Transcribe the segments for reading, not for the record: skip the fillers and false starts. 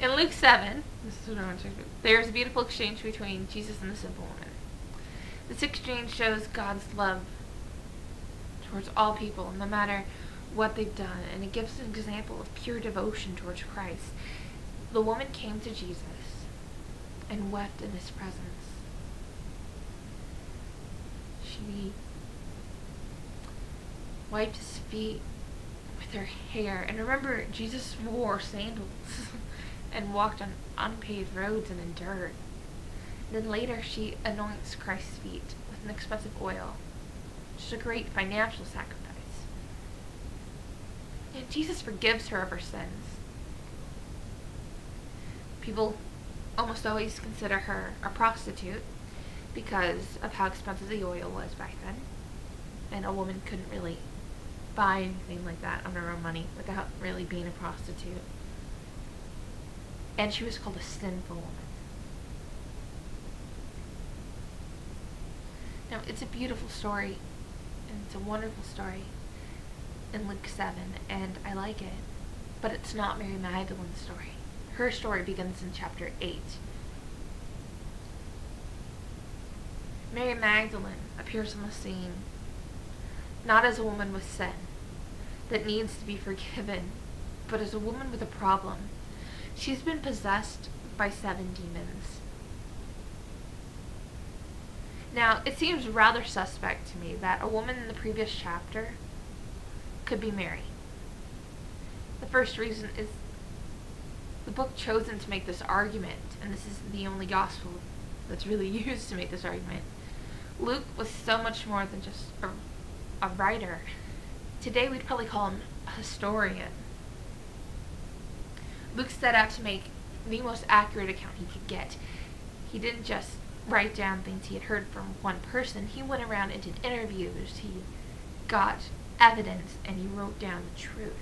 In Luke 7, this is what I want to talk about, there's a beautiful exchange between Jesus and the simple woman. This exchange shows God's love towards all people, no matter what they've done, and it gives an example of pure devotion towards Christ. The woman came to Jesus and wept in his presence. She wiped his feet with her hair. And remember, Jesus wore sandals and walked on unpaved roads and in dirt. Then later she anoints Christ's feet with an expensive oil, which is a great financial sacrifice. And Jesus forgives her of her sins. People almost always consider her a prostitute because of how expensive the oil was back then. And a woman couldn't really buy anything like that on her own money without really being a prostitute. And she was called a sinful woman. Now, it's a beautiful story, and it's a wonderful story in Luke 7, and I like it. But it's not Mary Magdalene's story. Her story begins in chapter 8. Mary Magdalene appears on the scene not as a woman with sin that needs to be forgiven, but as a woman with a problem. She's been possessed by 7 demons. Now, it seems rather suspect to me that a woman in the previous chapter could be Mary. The first reason is the book chosen to make this argument, and this is the only gospel that's really used to make this argument. Luke was so much more than just a writer. Today we'd probably call him a historian. Luke set out to make the most accurate account he could get. He didn't just write down things he had heard from one person. He went around and did interviews. He got evidence and he wrote down the truth.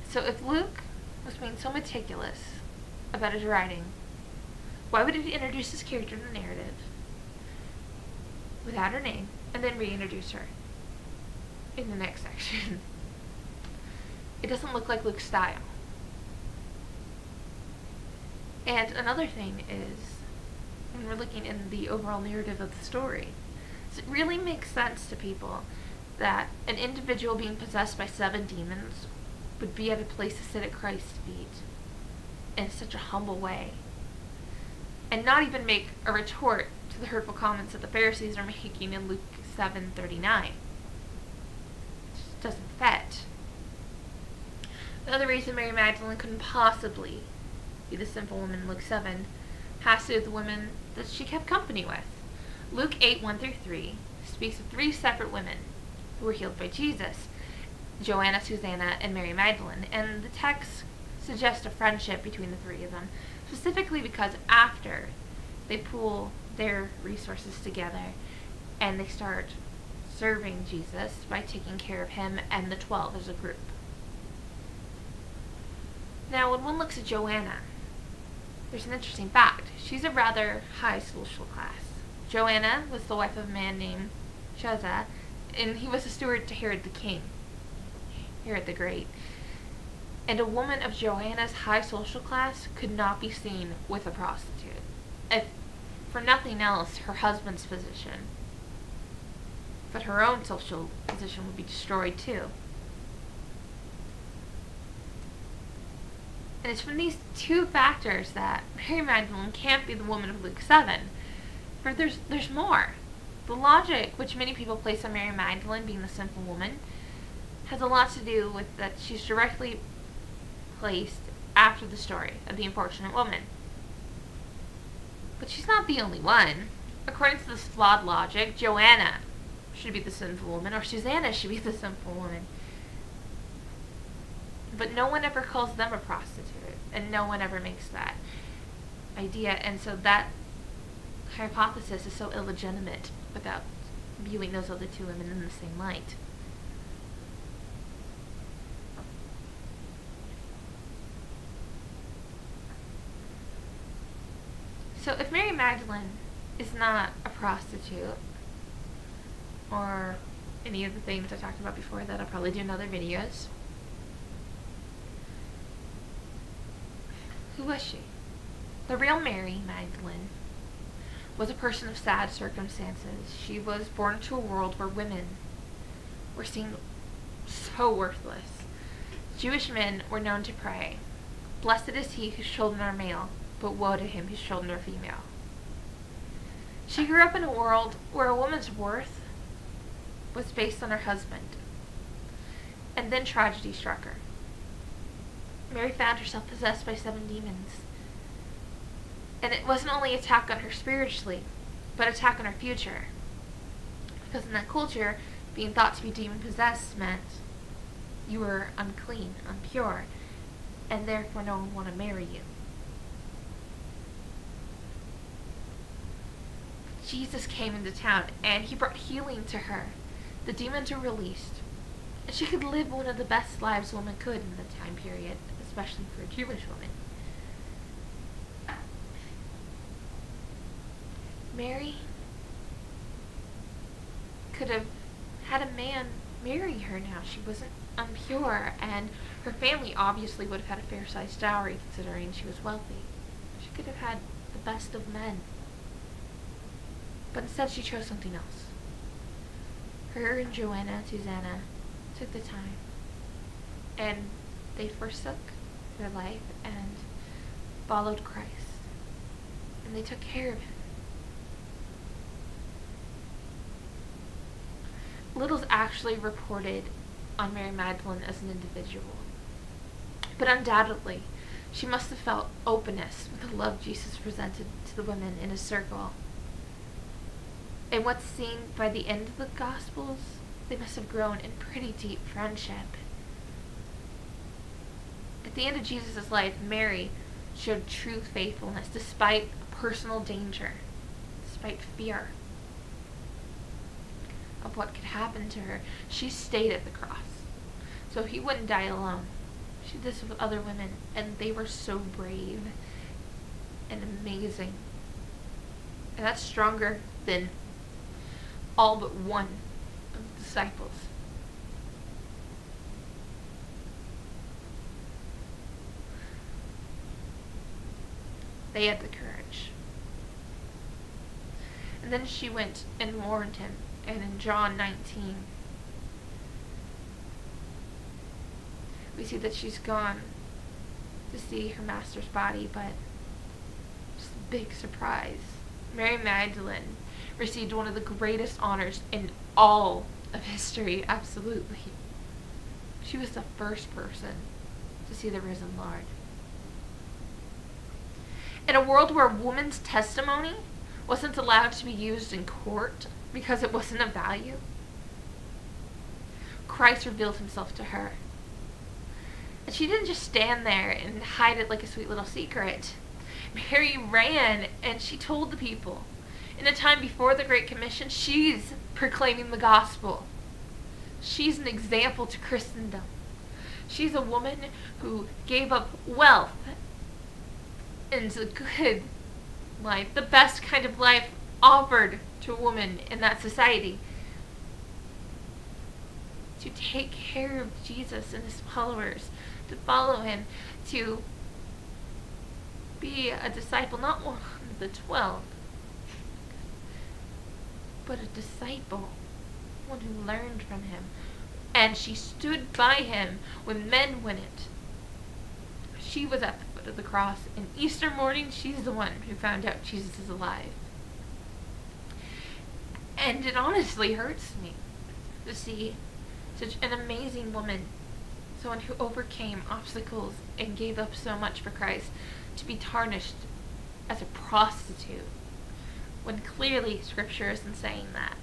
So if Luke was being so meticulous about his writing, why would he introduce this character in the narrative without her name and then reintroduce her in the next section? It doesn't look like Luke's style. And another thing is, when we're looking in the overall narrative of the story, does it really make sense to people that an individual being possessed by 7 demons would be at a place to sit at Christ's feet in such a humble way, and not even make a retort to the hurtful comments that the Pharisees are making in Luke 7:39? It just doesn't fit. The other reason Mary Magdalene couldn't possibly be the sinful woman in Luke 7 has to do with the women that she kept company with. Luke 8:1-3 speaks of 3 separate women who were healed by Jesus: Joanna, Susanna, and Mary Magdalene, and the text suggests a friendship between the 3 of them, specifically because after they pool their resources together and they start serving Jesus by taking care of him and the 12 as a group. Now, when one looks at Joanna, there's an interesting fact. She's a rather high social class. Joanna was the wife of a man named Chuza, and he was a steward to Herod the king, Herod the Great. And a woman of Joanna's high social class could not be seen with a prostitute. If, for nothing else, her husband's position, but her own social position would be destroyed too. And it's from these 2 factors that Mary Magdalene can't be the woman of Luke 7. For there's more. The logic which many people place on Mary Magdalene being the sinful woman has a lot to do with that she's directly placed after the story of the unfortunate woman. But she's not the only one. According to this flawed logic, Joanna should be the sinful woman, or Susanna should be the sinful woman. But no one ever calls them a prostitute, and no one ever makes that idea, and so that hypothesis is so illegitimate without viewing those other 2 women in the same light. So if Mary Magdalene is not a prostitute or any of the things I talked about before that I'll probably do in other videos. Who was she? The real Mary Magdalene was a person of sad circumstances. She was born into a world where women were seen so worthless. Jewish men were known to pray, "Blessed is he whose children are male, but woe to him whose children are female." She grew up in a world where a woman's worth was based on her husband, and then tragedy struck her. Mary found herself possessed by 7 demons. And it wasn't only attack on her spiritually, but attack on her future. Because in that culture, being thought to be demon-possessed meant you were unclean, impure, and therefore no one would want to marry you. Jesus came into town, and he brought healing to her. The demons were released, and she could live one of the best lives a woman could in the time period, especially for a Jewish woman. Mary could have had a man marry her now. She wasn't impure, and her family obviously would have had a fair-sized dowry considering she was wealthy. She could have had the best of men. But instead she chose something else. Her and Susanna took the time, and they forsook their life and followed Christ, and they took care of him. Little's actually reported on Mary Magdalene as an individual, but undoubtedly she must have felt openness with the love Jesus presented to the women in his circle. And what's seen by the end of the Gospels, they must have grown in pretty deep friendship. At the end of Jesus' life, Mary showed true faithfulness despite personal danger, despite fear of what could happen to her. She stayed at the cross, so he wouldn't die alone. She did this with other women, and they were so brave and amazing. And that's stronger than all but one of the disciples. They had the courage. And then she went and warned him. And in John 19, we see that she's gone to see her master's body, but just a big surprise. Mary Magdalene received one of the greatest honors in all of history, absolutely. She was the first person to see the risen Lord. In a world where a woman's testimony wasn't allowed to be used in court because it wasn't of value, Christ revealed himself to her. And she didn't just stand there and hide it like a sweet little secret. Mary ran and she told the people. In a time before the Great Commission, she's proclaiming the gospel. She's an example to Christendom. She's a woman who gave up wealth and a good life, the best kind of life offered to a woman in that society, to take care of Jesus and his followers, to follow him, to be a disciple, not one of the 12, but a disciple, one who learned from him. And she stood by him when men wouldn't. She was at the foot of the cross, and Easter morning, she's the one who found out Jesus is alive. And it honestly hurts me to see such an amazing woman, someone who overcame obstacles and gave up so much for Christ, to be tarnished as a prostitute, when clearly Scripture isn't saying that.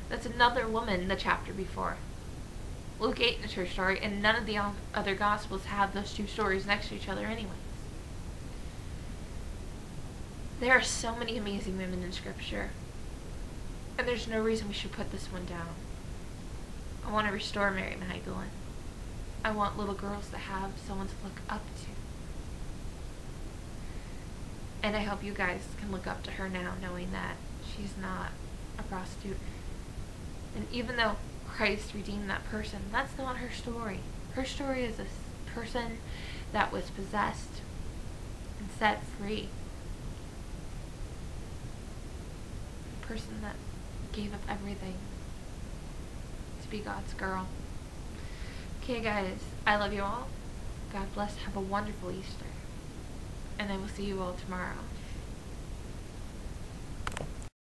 That's another woman in the chapter before. Luke 8 is her story, and none of the other Gospels have those two stories next to each other anyways. There are so many amazing women in Scripture, and there's no reason we should put this one down. I want to restore Mary Magdalene. I want little girls to have someone to look up to. And I hope you guys can look up to her now, knowing that she's not a prostitute And even though Christ redeemed that person, that's not her story. Her story is a person that was possessed and set free. A person that gave up everything to be God's girl. Okay, guys, I love you all. God bless. Have a wonderful Easter. And I will see you all tomorrow.